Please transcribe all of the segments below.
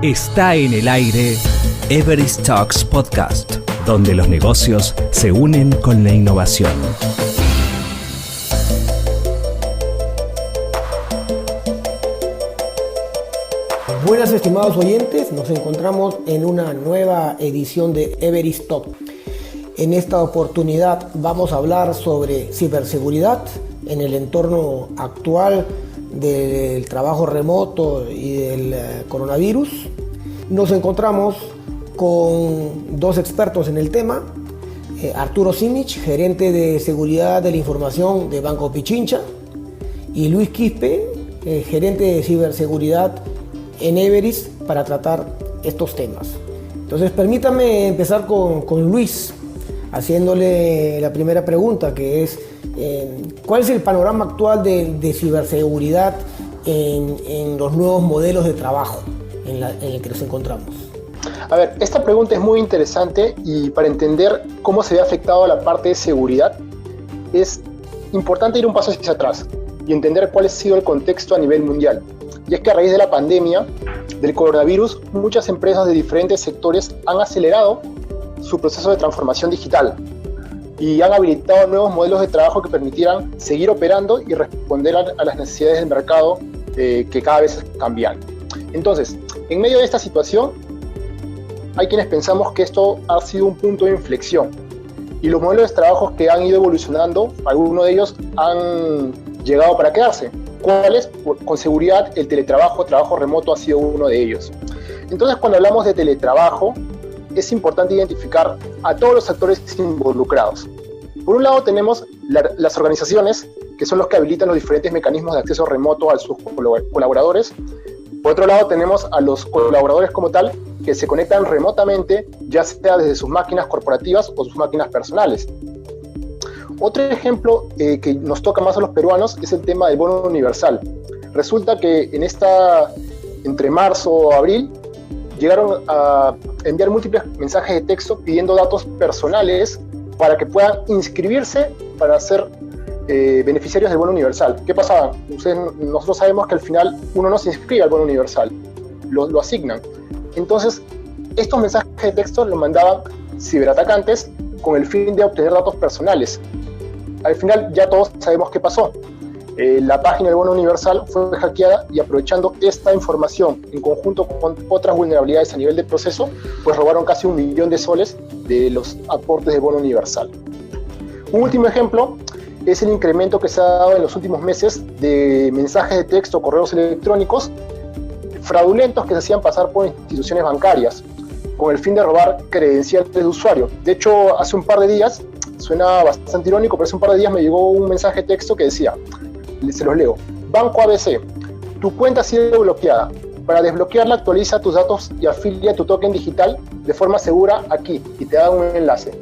Está en el aire Everest Talks Podcast, donde los negocios se unen con la innovación. Buenas, estimados oyentes, nos encontramos en una nueva edición de Everest Talks. En esta oportunidad vamos a hablar sobre ciberseguridad en el entorno actual del trabajo remoto y del coronavirus. Nos encontramos con dos expertos en el tema, Arturo Simic, gerente de seguridad de la información de Banco Pichincha, y Luis Quispe, gerente de ciberseguridad en Everest, para tratar estos temas. Entonces, permítame empezar con Luis, haciéndole la primera pregunta, que es ¿cuál es el panorama actual de ciberseguridad en los nuevos modelos de trabajo en el que nos encontramos? A ver, esta pregunta es muy interesante, y para entender cómo se ve afectado la parte de seguridad es importante ir un paso hacia atrás y entender cuál ha sido el contexto a nivel mundial. Y es que a raíz de la pandemia del coronavirus, muchas empresas de diferentes sectores han acelerado su proceso de transformación digital y han habilitado nuevos modelos de trabajo que permitieran seguir operando y responder a las necesidades del mercado que cada vez cambian. Entonces, en medio de esta situación, hay quienes pensamos que esto ha sido un punto de inflexión, y los modelos de trabajo que han ido evolucionando, algunos de ellos han llegado para quedarse. ¿Cuáles? Con seguridad, el teletrabajo, trabajo remoto ha sido uno de ellos. Entonces, cuando hablamos de teletrabajo, es importante identificar a todos los actores involucrados. Por un lado tenemos las organizaciones, que son los que habilitan los diferentes mecanismos de acceso remoto a sus colaboradores. Por otro lado tenemos a los colaboradores como tal, que se conectan remotamente, ya sea desde sus máquinas corporativas o sus máquinas personales. Otro ejemplo que nos toca más a los peruanos es el tema del bono universal. Resulta que entre marzo o abril, llegaron a enviar múltiples mensajes de texto pidiendo datos personales para que puedan inscribirse para ser beneficiarios del bono universal. ¿Qué pasaba? Nosotros sabemos que al final uno no se inscribe al bono universal, lo asignan. Entonces, estos mensajes de texto los mandaban ciberatacantes con el fin de obtener datos personales. Al final ya todos sabemos qué pasó. La página del bono universal fue hackeada, y aprovechando esta información en conjunto con otras vulnerabilidades a nivel de proceso, pues robaron casi 1 millón de soles de los aportes del bono universal. Un último ejemplo es el incremento que se ha dado en los últimos meses de mensajes de texto, correos electrónicos fraudulentos que se hacían pasar por instituciones bancarias con el fin de robar credenciales de usuario. De hecho, hace un par de días, suena bastante irónico, pero hace un par de días me llegó un mensaje de texto que decía, se los leo: Banco ABC, tu cuenta ha sido bloqueada. Para desbloquearla, actualiza tus datos y afilia tu token digital de forma segura aquí, y te da un enlace.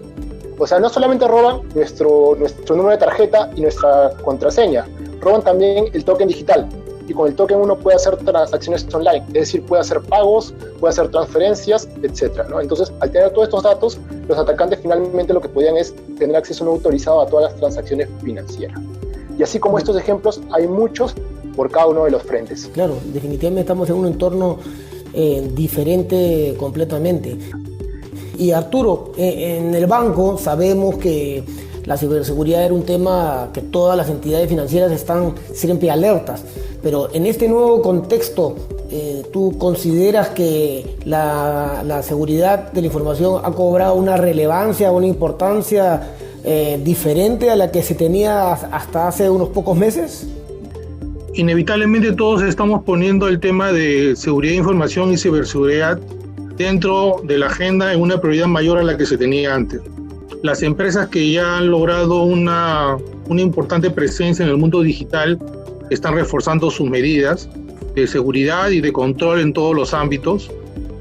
O sea, no solamente roban nuestro número de tarjeta y nuestra contraseña, roban también el token digital, y con el token uno puede hacer transacciones online, es decir, puede hacer pagos, puede hacer transferencias, etc., ¿no? Entonces, al tener todos estos datos, los atacantes finalmente lo que podían es tener acceso no autorizado a todas las transacciones financieras. Y así como estos ejemplos, hay muchos por cada uno de los frentes. Claro, definitivamente estamos en un entorno diferente completamente. Y Arturo, en el banco sabemos que la ciberseguridad era un tema que todas las entidades financieras están siempre alertas, pero en este nuevo contexto, ¿tú consideras que la seguridad de la información ha cobrado una relevancia, una importancia diferente a la que se tenía hasta hace unos pocos meses? Inevitablemente todos estamos poniendo el tema de seguridad de información y ciberseguridad dentro de la agenda en una prioridad mayor a la que se tenía antes. Las empresas que ya han logrado una importante presencia en el mundo digital están reforzando sus medidas de seguridad y de control en todos los ámbitos.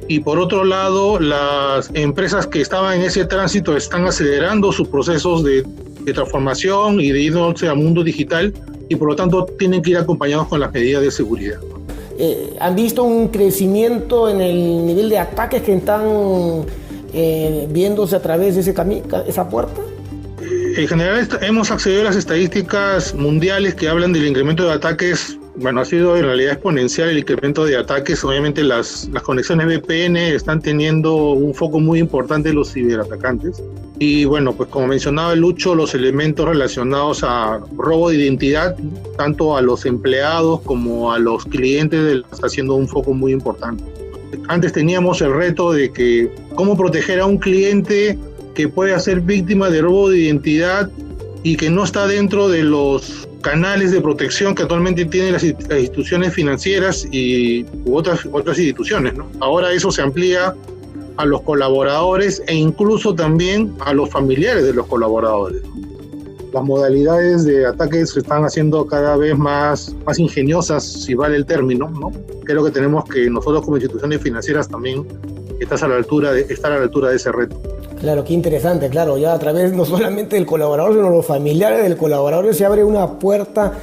Y por otro lado, las empresas que estaban en ese tránsito están acelerando sus procesos de transformación y de irse al mundo digital, y por lo tanto tienen que ir acompañados con las medidas de seguridad. ¿Han visto un crecimiento en el nivel de ataques que están viéndose a través de esa puerta? En general hemos accedido a las estadísticas mundiales que hablan del incremento de ataques bueno, ha sido en realidad exponencial el incremento de ataques. Obviamente las conexiones VPN están teniendo un foco muy importante en los ciberatacantes. Y bueno, pues como mencionaba Lucho, los elementos relacionados a robo de identidad, tanto a los empleados como a los clientes, está siendo un foco muy importante. Antes teníamos el reto de que cómo proteger a un cliente que puede ser víctima de robo de identidad y que no está dentro de los canales de protección que actualmente tienen las instituciones financieras y otras instituciones, ¿no? Ahora eso se amplía a los colaboradores e incluso también a los familiares de los colaboradores. Las modalidades de ataque se están haciendo cada vez más ingeniosas, si vale el término, ¿no? Creo que tenemos que nosotros como instituciones financieras también estar a la altura de ese reto. Claro, qué interesante, claro, ya a través no solamente del colaborador, sino los familiares del colaborador se abre una puerta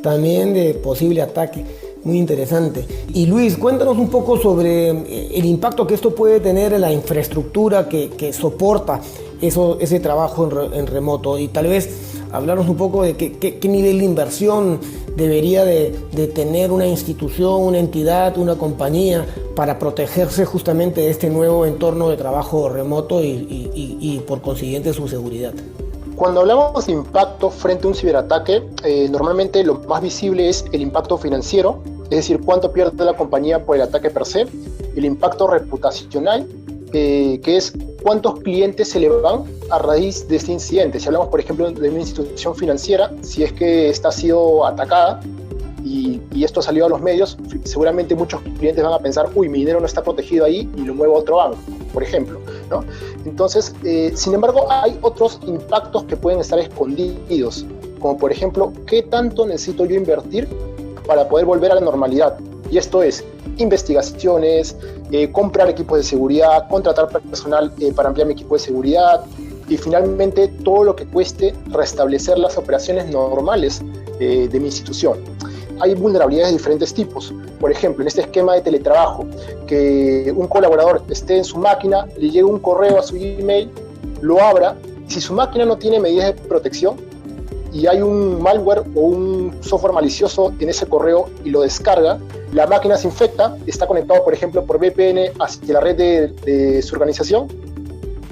también de posible ataque. Muy interesante. Y Luis, cuéntanos un poco sobre el impacto que esto puede tener en la infraestructura que soporta ese trabajo en remoto, y tal vez hablarnos un poco de qué nivel de inversión debería de tener una institución, una entidad, una compañía para protegerse justamente de este nuevo entorno de trabajo remoto y por consiguiente su seguridad. Cuando hablamos de impacto frente a un ciberataque, normalmente lo más visible es el impacto financiero, es decir, cuánto pierde la compañía por el ataque per se, el impacto reputacional, que es cuántos clientes se le van a raíz de este incidente. Si hablamos, por ejemplo, de una institución financiera, si es que esta ha sido atacada y esto ha salido a los medios, seguramente muchos clientes van a pensar, uy, mi dinero no está protegido ahí y lo muevo a otro banco, por ejemplo, ¿no? Entonces, sin embargo, hay otros impactos que pueden estar escondidos, como por ejemplo, ¿qué tanto necesito yo invertir para poder volver a la normalidad? Y esto es investigaciones, comprar equipos de seguridad, contratar personal para ampliar mi equipo de seguridad y finalmente todo lo que cueste restablecer las operaciones normales de mi institución. Hay vulnerabilidades de diferentes tipos. Por ejemplo, en este esquema de teletrabajo, que un colaborador esté en su máquina, le llegue un correo a su email, lo abra, si su máquina no tiene medidas de protección y hay un malware o un software malicioso en ese correo y lo descarga, la máquina se infecta, está conectado, por ejemplo, por VPN hacia la red de su organización,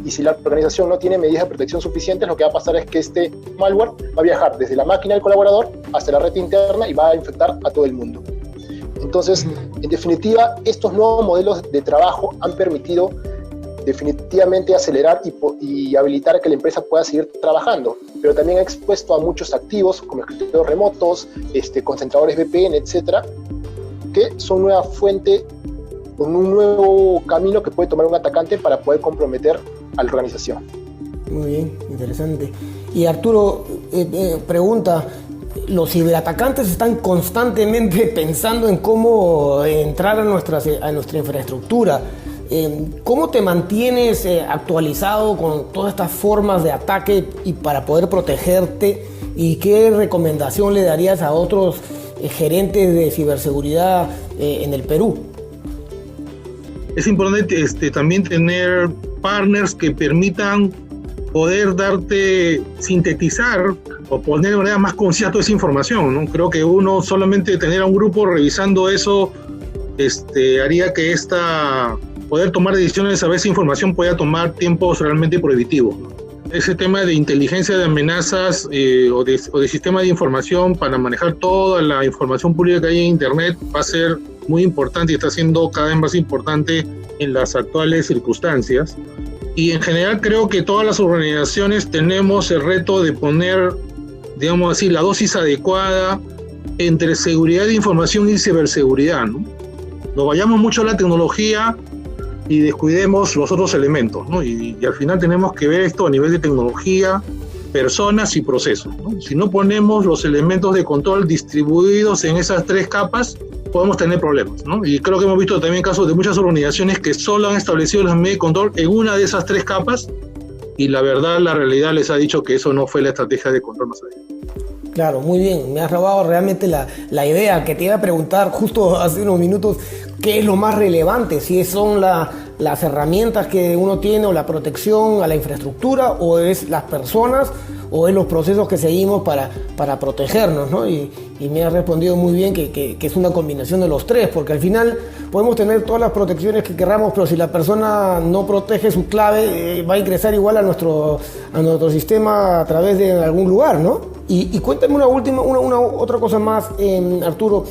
y si la organización no tiene medidas de protección suficientes, lo que va a pasar es que este malware va a viajar desde la máquina del colaborador hasta la red interna y va a infectar a todo el mundo. Entonces, en definitiva, estos nuevos modelos de trabajo han permitido definitivamente acelerar y habilitar que la empresa pueda seguir trabajando, pero también ha expuesto a muchos activos como escritorios remotos, concentradores VPN, etcétera, que son nueva fuente, con un nuevo camino que puede tomar un atacante para poder comprometer a la organización. Muy bien, interesante. Y Arturo pregunta, los ciberatacantes están constantemente pensando en cómo entrar a nuestra infraestructura. ¿Cómo te mantienes actualizado con todas estas formas de ataque y para poder protegerte? ¿Y qué recomendación le darías a otros gerentes de ciberseguridad en el Perú? Es importante también tener partners que permitan poder sintetizar o poner de manera más concisa esa información, ¿no? Creo que uno solamente tener a un grupo revisando eso haría que poder tomar decisiones a veces información pueda tomar tiempos realmente prohibitivos, ¿no? Ese tema de inteligencia de amenazas o de sistema de información para manejar toda la información pública que hay en Internet va a ser muy importante y está siendo cada vez más importante en las actuales circunstancias. Y en general creo que todas las organizaciones tenemos el reto de poner, digamos así, la dosis adecuada entre seguridad de información y ciberseguridad, ¿no? Nos vayamos mucho a la tecnología y descuidemos los otros elementos, ¿no? Y al final tenemos que ver esto a nivel de tecnología, personas y procesos, ¿no? Si no ponemos los elementos de control distribuidos en esas tres capas, podemos tener problemas, ¿no? Y creo que hemos visto también casos de muchas organizaciones que solo han establecido las medidas de control en una de esas tres capas y la verdad, la realidad les ha dicho que eso no fue la estrategia de control más allá. Claro, muy bien. Me has robado realmente la idea que te iba a preguntar justo hace unos minutos, ¿qué es lo más relevante? Si son las herramientas que uno tiene o la protección a la infraestructura, o es las personas, o es los procesos que seguimos para protegernos, ¿no? Y me has respondido muy bien que es una combinación de los tres, porque al final podemos tener todas las protecciones que queramos, pero si la persona no protege su clave, va a ingresar igual a nuestro sistema a través de algún lugar, ¿no? Y cuéntame otra cosa más, Arturo.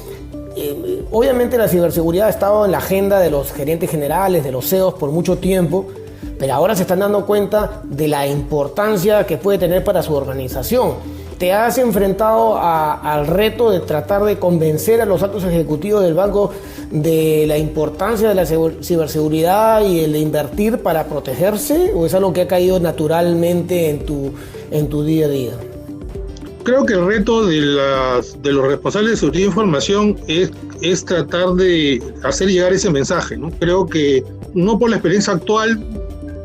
Obviamente la ciberseguridad ha estado en la agenda de los gerentes generales, de los CEOs por mucho tiempo, pero ahora se están dando cuenta de la importancia que puede tener para su organización. ¿Te has enfrentado al reto de tratar de convencer a los altos ejecutivos del banco de la importancia de la ciberseguridad y el de invertir para protegerse, o es algo que ha caído naturalmente en tu día a día? Creo que el reto de los responsables de seguridad de información es tratar de hacer llegar ese mensaje, ¿no? Creo que, no por la experiencia actual,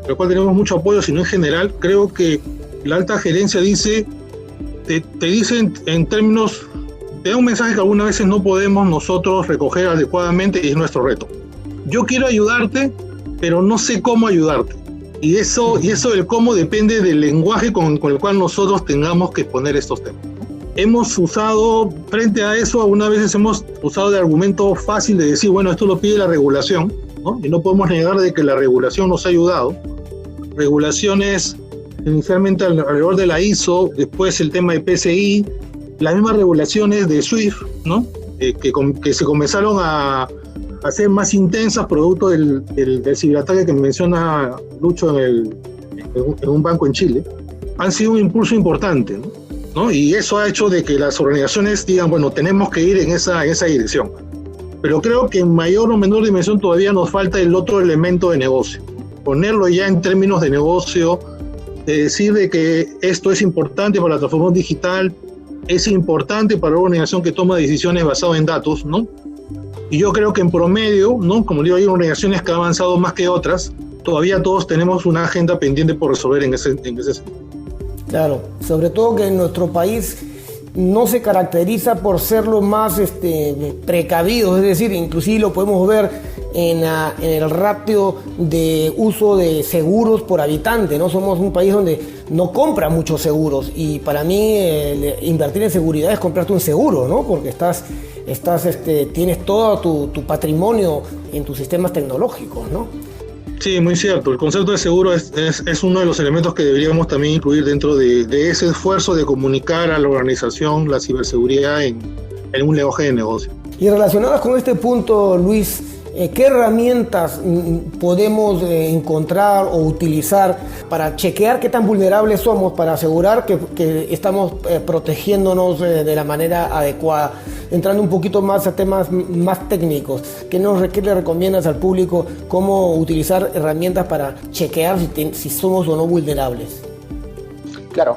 por la cual tenemos mucho apoyo, sino en general, creo que la alta gerencia te dice en términos, te da un mensaje que algunas veces no podemos nosotros recoger adecuadamente, y es nuestro reto. Yo quiero ayudarte, pero no sé cómo ayudarte. Y eso del cómo depende del lenguaje con el cual nosotros tengamos que exponer estos temas. Hemos usado, frente a eso, algunas veces hemos usado de argumento fácil de decir, bueno, esto lo pide la regulación, ¿no? Y no podemos negar de que la regulación nos ha ayudado. Regulaciones inicialmente alrededor de la ISO, después el tema de PCI, las mismas regulaciones de SWIFT, ¿no? Que se comenzaron a ser más intensas producto del ciberataque que menciona Lucho en un banco en Chile, han sido un impulso importante, ¿no? Y eso ha hecho de que las organizaciones digan, bueno, tenemos que ir en esa dirección. Pero creo que en mayor o menor dimensión todavía nos falta el otro elemento de negocio. Ponerlo ya en términos de negocio, de decir de que esto es importante para la transformación digital, es importante para una organización que toma decisiones basadas en datos, ¿no? Y yo creo que en promedio, ¿no? Como digo, hay organizaciones que han avanzado más que otras. Todavía todos tenemos una agenda pendiente por resolver en ese sentido. Claro, sobre todo que en nuestro país no se caracteriza por ser lo más precavidos, es decir, inclusive lo podemos ver en el ratio de uso de seguros por habitante, ¿no? Somos un país donde no compra muchos seguros, y para mí invertir en seguridad es comprarte un seguro, ¿no? Porque tienes todo tu patrimonio en tus sistemas tecnológicos, ¿no? Sí, muy cierto. El concepto de seguro es uno de los elementos que deberíamos también incluir dentro de ese esfuerzo de comunicar a la organización la ciberseguridad en un lenguaje de negocio. Y relacionadas con este punto, Luis, ¿qué herramientas podemos encontrar o utilizar para chequear qué tan vulnerables somos, para asegurar que estamos protegiéndonos de la manera adecuada? Entrando un poquito más a temas más técnicos, ¿qué le recomiendas al público cómo utilizar herramientas para chequear si somos o no vulnerables? Claro,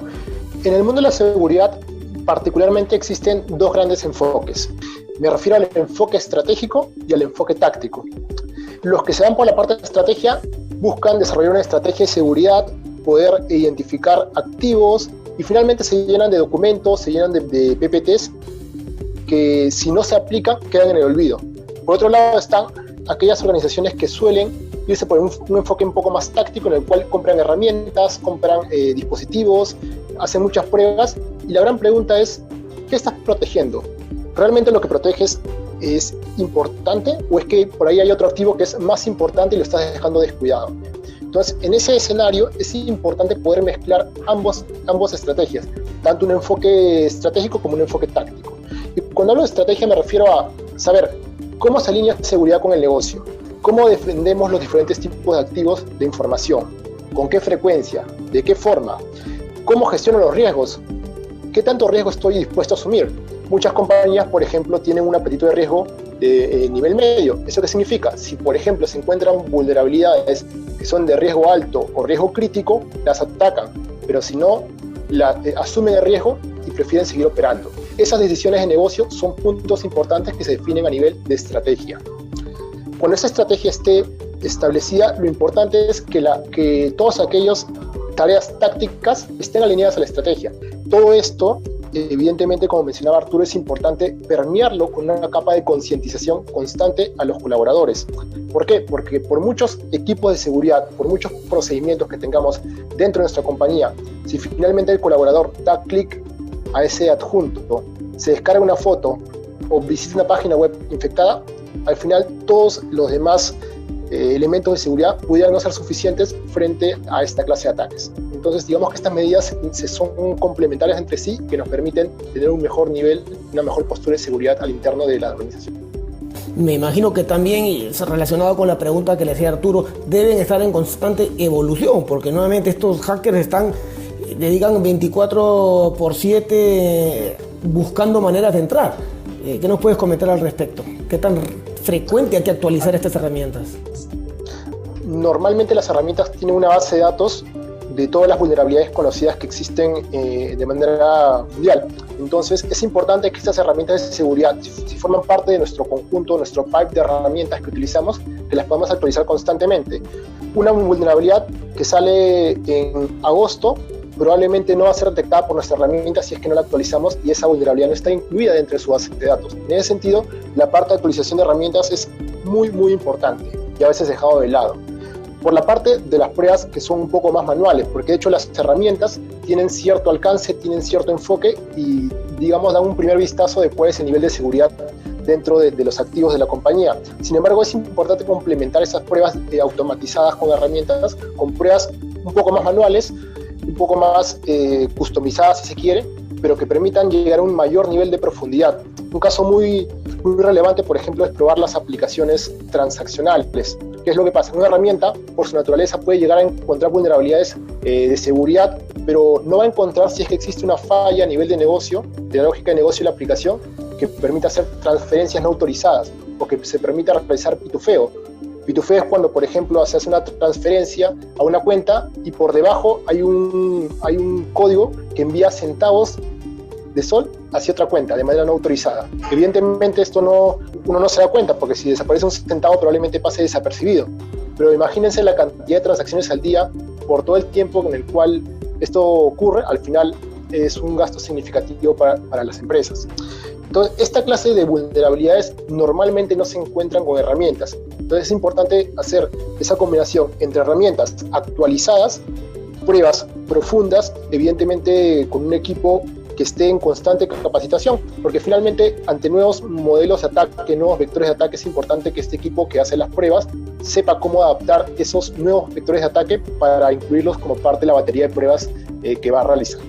en el mundo de la seguridad particularmente existen dos grandes enfoques. Me refiero al enfoque estratégico y al enfoque táctico. Los que se van por la parte de estrategia buscan desarrollar una estrategia de seguridad, poder identificar activos, y finalmente se llenan de documentos, se llenan de PPTs que, si no se aplican, quedan en el olvido. Por otro lado están aquellas organizaciones que suelen irse por un enfoque un poco más táctico, en el cual compran herramientas, compran dispositivos, hacen muchas pruebas, y la gran pregunta es, ¿qué estás protegiendo? ¿Realmente lo que proteges es importante, o es que por ahí hay otro activo que es más importante y lo estás dejando descuidado? Entonces, en ese escenario es importante poder mezclar ambas estrategias, tanto un enfoque estratégico como un enfoque táctico. Y cuando hablo de estrategia me refiero a saber cómo se alinea seguridad con el negocio, cómo defendemos los diferentes tipos de activos de información, con qué frecuencia, de qué forma, cómo gestiono los riesgos, qué tanto riesgo estoy dispuesto a asumir. Muchas compañías, por ejemplo, tienen un apetito de riesgo de nivel medio. ¿Eso qué significa? Si, por ejemplo, se encuentran vulnerabilidades que son de riesgo alto o riesgo crítico, las atacan. Pero si no, asumen el riesgo y prefieren seguir operando. Esas decisiones de negocio son puntos importantes que se definen a nivel de estrategia. Cuando esa estrategia esté establecida, lo importante es que todas aquellas tareas tácticas estén alineadas a la estrategia. Todo esto evidentemente, como mencionaba Arturo, es importante permearlo con una capa de concientización constante a los colaboradores. ¿Por qué? Porque por muchos equipos de seguridad, por muchos procedimientos que tengamos dentro de nuestra compañía, si finalmente el colaborador da clic a ese adjunto, se descarga una foto o visita una página web infectada, al final todos los demás elementos de seguridad pudieran no ser suficientes frente a esta clase de ataques. Entonces, digamos que estas medidas son complementarias entre sí, que nos permiten tener un mejor nivel, una mejor postura de seguridad al interno de la organización. Me imagino que también, relacionado con la pregunta que le hacía Arturo, deben estar en constante evolución, porque nuevamente estos hackers dedican 24/7 buscando maneras de entrar. ¿Qué nos puedes comentar al respecto? ¿Qué tan frecuente hay que actualizar estas herramientas? Normalmente las herramientas tienen una base de datos de todas las vulnerabilidades conocidas que existen de manera mundial. Entonces es importante que estas herramientas de seguridad, si forman parte de nuestro conjunto, nuestro pipe de herramientas que utilizamos, que las podamos actualizar constantemente. Una vulnerabilidad que sale en agosto probablemente no va a ser detectada por nuestra herramienta si es que no la actualizamos y esa vulnerabilidad no está incluida dentro de su base de datos. En ese sentido, la parte de actualización de herramientas es muy, muy importante y a veces dejado de lado. Por la parte de las pruebas que son un poco más manuales, porque de hecho las herramientas tienen cierto alcance, tienen cierto enfoque y, digamos, dan un primer vistazo de cuál es el nivel de seguridad dentro de los activos de la compañía. Sin embargo, es importante complementar esas pruebas automatizadas con herramientas, con pruebas un poco más manuales, un poco más customizadas si se quiere, pero que permitan llegar a un mayor nivel de profundidad. Un caso muy relevante, por ejemplo, es probar las aplicaciones transaccionales. ¿Qué es lo que pasa? Una herramienta, por su naturaleza, puede llegar a encontrar vulnerabilidades de seguridad, pero no va a encontrar si es que existe una falla a nivel de negocio, de la lógica de negocio de la aplicación, que permita hacer transferencias no autorizadas o que se permita realizar pitufeo. Pitufeo es cuando, por ejemplo, se hace una transferencia a una cuenta y por debajo hay un código que envía centavos de sol hacia otra cuenta de manera no autorizada. Evidentemente uno no se da cuenta porque si desaparece un centavo probablemente pase desapercibido. Pero imagínense la cantidad de transacciones al día por todo el tiempo en el cual esto ocurre, al final es un gasto significativo para las empresas. Entonces, esta clase de vulnerabilidades normalmente no se encuentran con herramientas. Entonces es importante hacer esa combinación entre herramientas actualizadas, pruebas profundas, evidentemente con un equipo que esté en constante capacitación, porque finalmente ante nuevos modelos de ataque, nuevos vectores de ataque, es importante que este equipo que hace las pruebas sepa cómo adaptar esos nuevos vectores de ataque para incluirlos como parte de la batería de pruebas que va a realizar.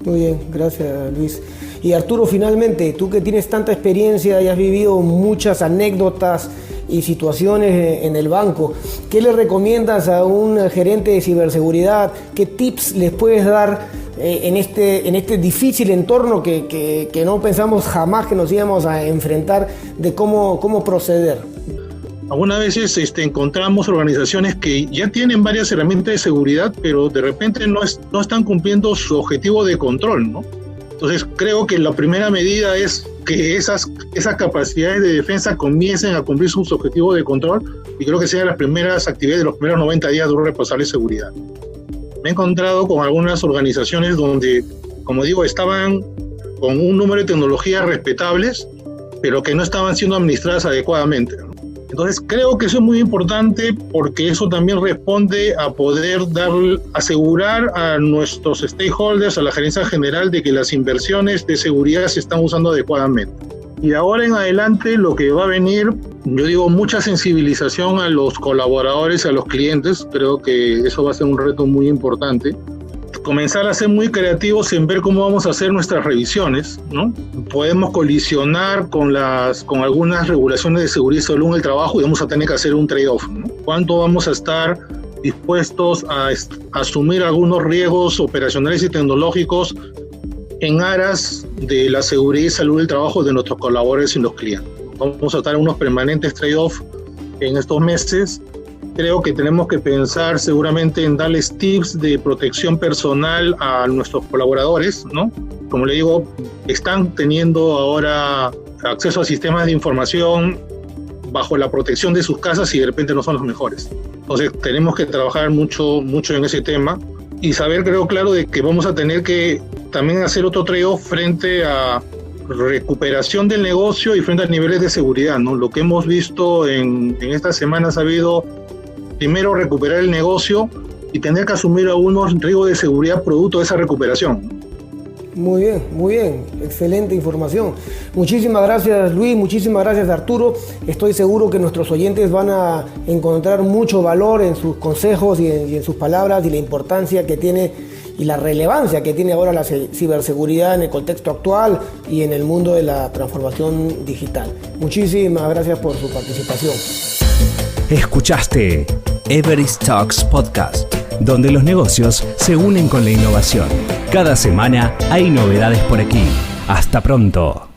Muy bien, gracias Luis. Y Arturo, finalmente, tú que tienes tanta experiencia y has vivido muchas anécdotas y situaciones en el banco, ¿qué le recomiendas a un gerente de ciberseguridad? ¿Qué tips les puedes dar en este difícil entorno que no pensamos jamás que nos íbamos a enfrentar, de cómo proceder? Algunas veces encontramos organizaciones que ya tienen varias herramientas de seguridad, pero de repente no están cumpliendo su objetivo de control, ¿no? Entonces creo que la primera medida es que esas capacidades de defensa comiencen a cumplir sus objetivos de control, y creo que sean las primeras actividades de los primeros 90 días de un responsable de seguridad. Me he encontrado con algunas organizaciones donde, como digo, estaban con un número de tecnologías respetables, pero que no estaban siendo administradas adecuadamente, ¿no? Entonces creo que eso es muy importante porque eso también responde a poder asegurar a nuestros stakeholders, a la gerencia general, de que las inversiones de seguridad se están usando adecuadamente. Y ahora en adelante lo que va a venir, yo digo, mucha sensibilización a los colaboradores, a los clientes. Creo que eso va a ser un reto muy importante. Comenzar a ser muy creativos en ver cómo vamos a hacer nuestras revisiones, ¿no? Podemos colisionar con algunas regulaciones de seguridad y salud en el trabajo y vamos a tener que hacer un trade-off, ¿no? ¿Cuánto vamos a estar dispuestos a asumir algunos riesgos operacionales y tecnológicos en aras de la seguridad y salud del trabajo de nuestros colaboradores y los clientes? Vamos a estar en unos permanentes trade-off en estos meses. Creo que tenemos que pensar seguramente en darles tips de protección personal a nuestros colaboradores, ¿no? Como le digo, están teniendo ahora acceso a sistemas de información bajo la protección de sus casas y de repente no son los mejores. Entonces tenemos que trabajar mucho en ese tema y saber, creo claro, de que vamos a tener que también hacer otro trade-off frente a recuperación del negocio y frente a niveles de seguridad, ¿no? Lo que hemos visto en estas semanas ha habido, primero, recuperar el negocio y tener que asumir algunos riesgos de seguridad producto de esa recuperación. Muy bien, excelente información. Muchísimas gracias, Luis, muchísimas gracias, Arturo. Estoy seguro que nuestros oyentes van a encontrar mucho valor en sus consejos y en sus palabras, y la importancia que tiene y la relevancia que tiene ahora la ciberseguridad en el contexto actual y en el mundo de la transformación digital. Muchísimas gracias por su participación. Escuchaste Everest Talks Podcast, donde los negocios se unen con la innovación. Cada semana hay novedades por aquí. Hasta pronto.